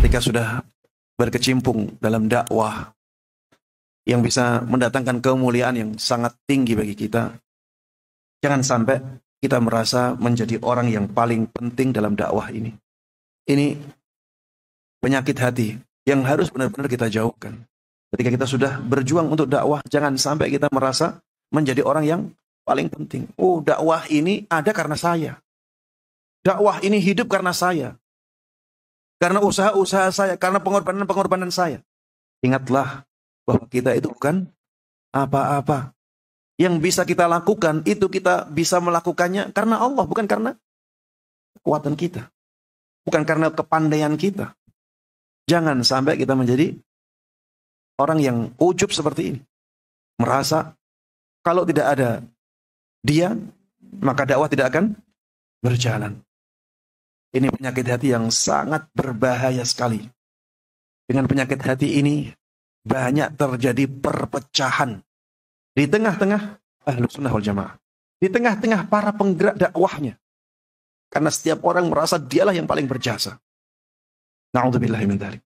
ketika sudah berkecimpung dalam dakwah yang bisa mendatangkan kemuliaan yang sangat tinggi bagi kita, jangan sampai kita merasa menjadi orang yang paling penting dalam dakwah ini. Ini penyakit hati yang harus benar-benar kita jauhkan. Ketika kita sudah berjuang untuk dakwah, jangan sampai kita merasa menjadi orang yang paling penting. Oh, dakwah ini ada karena saya. Dakwah ini hidup karena saya. Karena usaha-usaha saya, karena pengorbanan-pengorbanan saya. Ingatlah bahwa kita itu bukan apa-apa. Yang bisa kita lakukan, itu kita bisa melakukannya karena Allah, bukan karena kekuatan kita. Bukan karena kepandaian kita. Jangan sampai kita menjadi orang yang ujub seperti ini. Merasa kalau tidak ada dia, maka dakwah tidak akan berjalan. Ini penyakit hati yang sangat berbahaya sekali. Dengan penyakit hati ini, banyak terjadi perpecahan di tengah-tengah Ahlus Sunnah wal Jamaah. Di tengah-tengah para penggerak dakwahnya. Karena setiap orang merasa dialah yang paling berjasa. Na'udzubillahi min dzalik.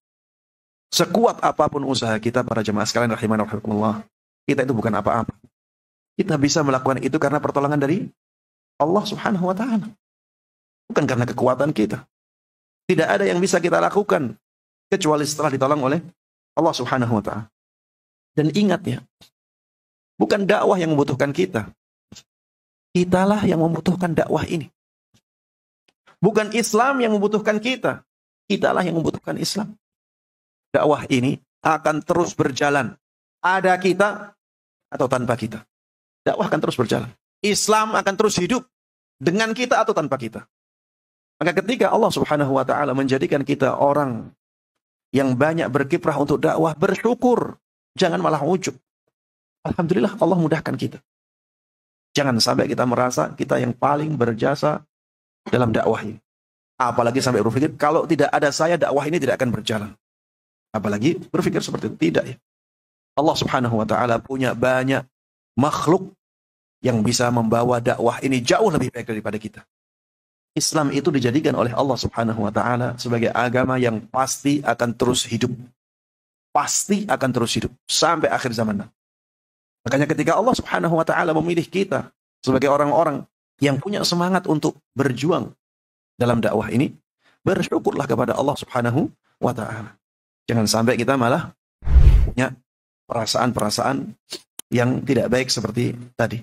Sekuat apapun usaha kita, para jemaah sekalian rahimana wa rahimakumullah, kita itu bukan apa-apa. Kita bisa melakukan itu karena pertolongan dari Allah Subhanahu wa taala. Bukan karena kekuatan kita. Tidak ada yang bisa kita lakukan kecuali setelah ditolong oleh Allah Subhanahu wa taala. Dan ingat ya, bukan dakwah yang membutuhkan kita. Kitalah yang membutuhkan dakwah ini. Bukan Islam yang membutuhkan kita. Kitalah yang membutuhkan Islam. Dakwah ini akan terus berjalan. Ada kita atau tanpa kita. Dakwah akan terus berjalan. Islam akan terus hidup dengan kita atau tanpa kita. Maka ketika Allah Subhanahu wa taala menjadikan kita orang yang banyak berkiprah untuk dakwah, bersyukur, jangan malah ujub. Alhamdulillah Allah mudahkan kita. Jangan sampai kita merasa kita yang paling berjasa dalam dakwah ini. Apalagi sampai berpikir kalau tidak ada saya dakwah ini tidak akan berjalan. Apalagi berpikir seperti itu, tidak ya. Allah Subhanahu wa taala punya banyak makhluk yang bisa membawa dakwah ini jauh lebih baik daripada kita. Islam itu dijadikan oleh Allah Subhanahu wa taala sebagai agama yang pasti akan terus hidup. Pasti akan terus hidup sampai akhir zaman. Makanya ketika Allah Subhanahu wa taala memilih kita sebagai orang-orang yang punya semangat untuk berjuang dalam dakwah ini, bersyukurlah kepada Allah Subhanahu wa taala. Jangan sampai kita malah punya perasaan-perasaan yang tidak baik seperti tadi.